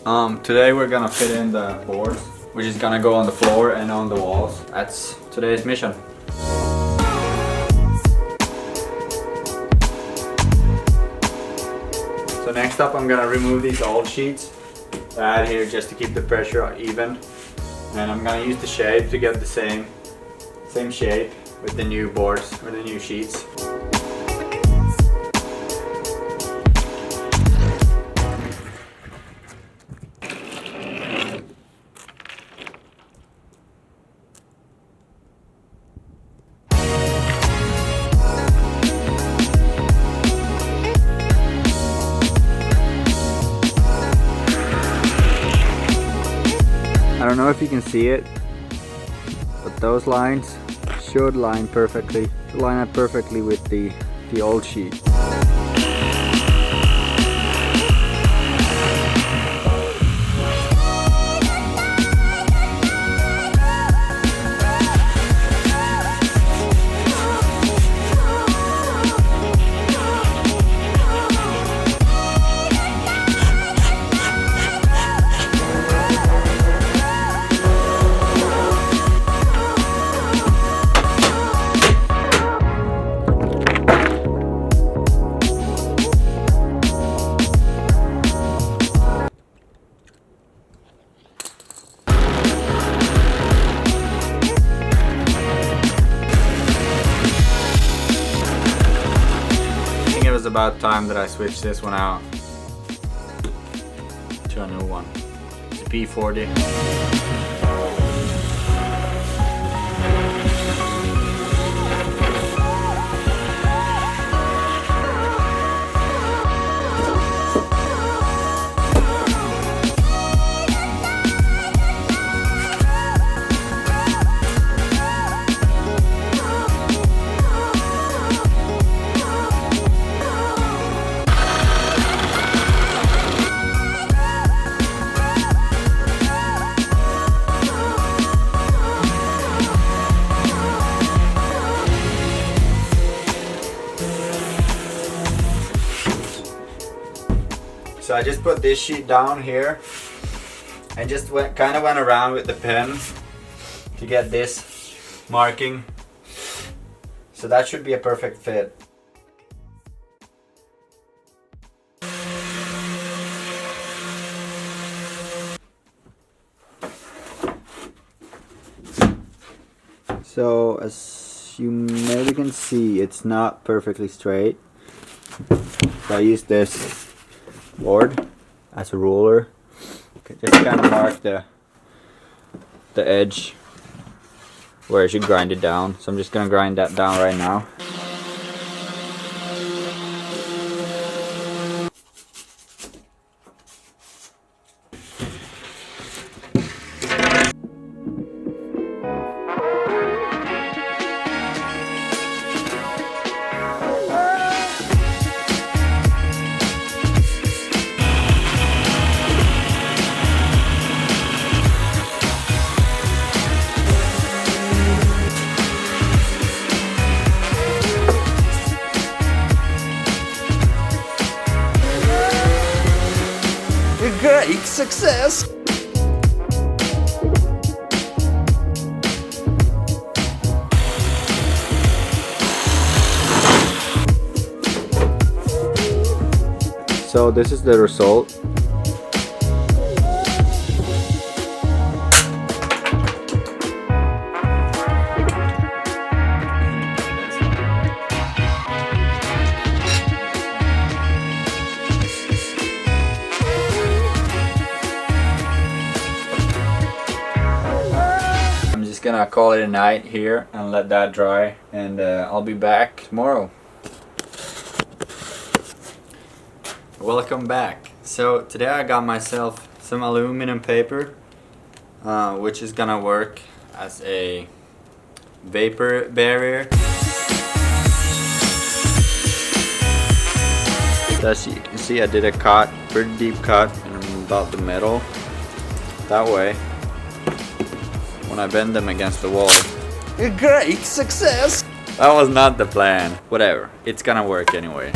Today we're gonna fit in the boards, which is gonna go on the floor and on the walls. That's today's mission. So next up I'm gonna remove these old sheets I had here just to keep the pressure even. And I'm gonna use the shape to get the same shape with the new boards or the new sheets. I don't know if you can see it, but those lines should line up perfectly with the old sheet. It's about time that I switch this one out to a new one. It's a P40. So I just put this sheet down here and just kind of went around with the pen to get this marking. So that should be a perfect fit. So as you maybe can see, it's not perfectly straight. So I use this board as a ruler. Okay, just kind of mark the edge where I should grind it down. So I'm just gonna grind that down right now. Great success! So this is the result. Gonna call it a night here and let that dry, and I'll be back tomorrow. Welcome back. So today I got myself some aluminum paper, which is gonna work as a vapor barrier. As you can see, I did a cut, pretty deep cut in about the middle, that way. When I bend them against the wall. A great success! That was not the plan. Whatever, it's gonna work anyway.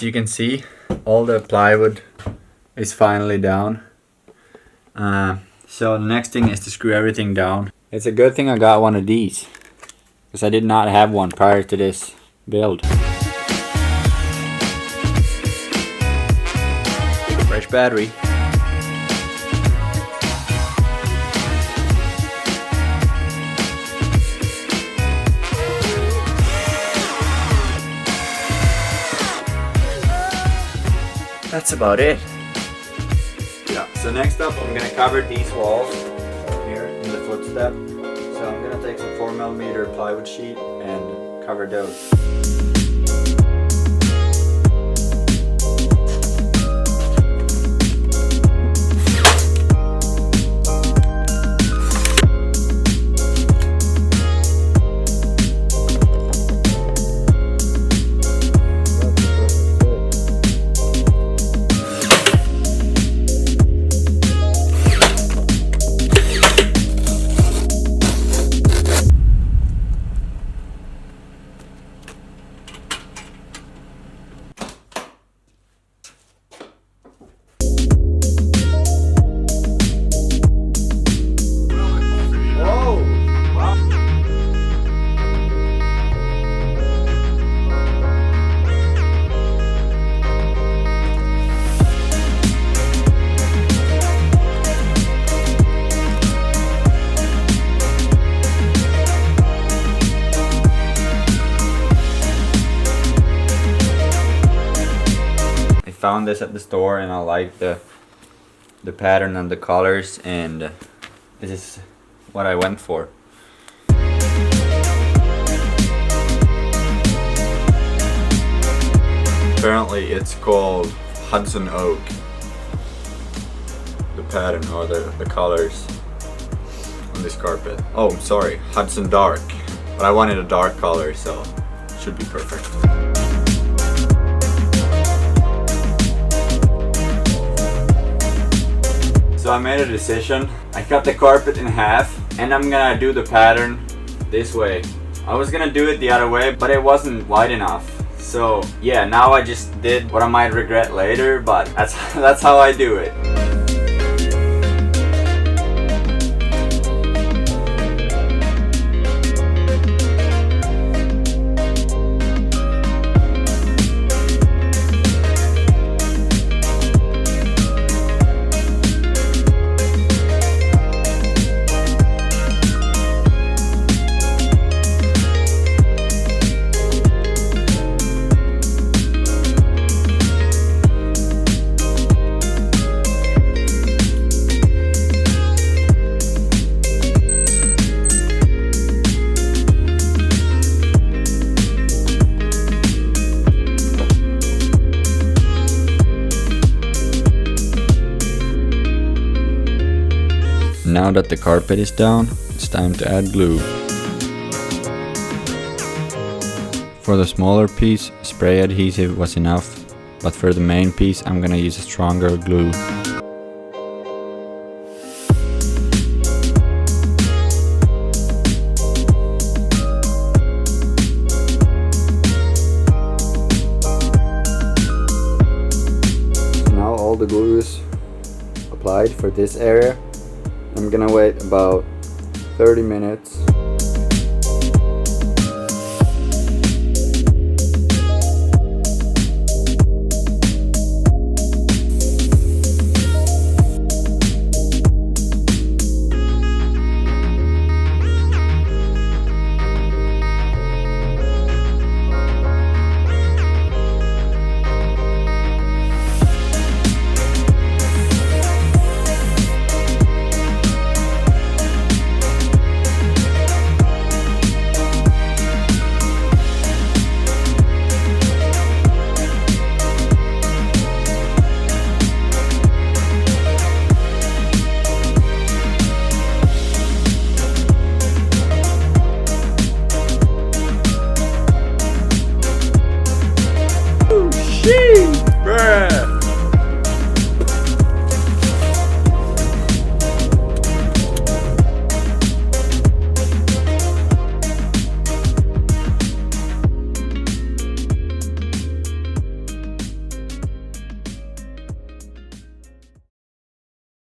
as you can see, all the plywood is finally down. So the next thing is to screw everything down. It's a good thing I got one of these, because I did not have one prior to this build. Fresh battery. That's about it. Yeah, so next up I'm gonna cover these walls here in the footstep. So I'm gonna take some 4mm plywood sheet and cover those. Found this at the store and I like the pattern and the colors, and this is what I went for. Apparently it's called Hudson Oak, the pattern or the colors on this carpet. Oh, sorry, Hudson Dark, but I wanted a dark color, so it should be perfect. So I made a decision. I cut the carpet in half and I'm gonna do the pattern this way. I was gonna do it the other way, but it wasn't wide enough. So yeah, now I just did what I might regret later, but that's how I do it. Now that the carpet is down, it's time to add glue. For the smaller piece, spray adhesive was enough, but for the main piece I'm gonna use a stronger glue. So now all the glue is applied for this area. I'm gonna wait about 30 minutes.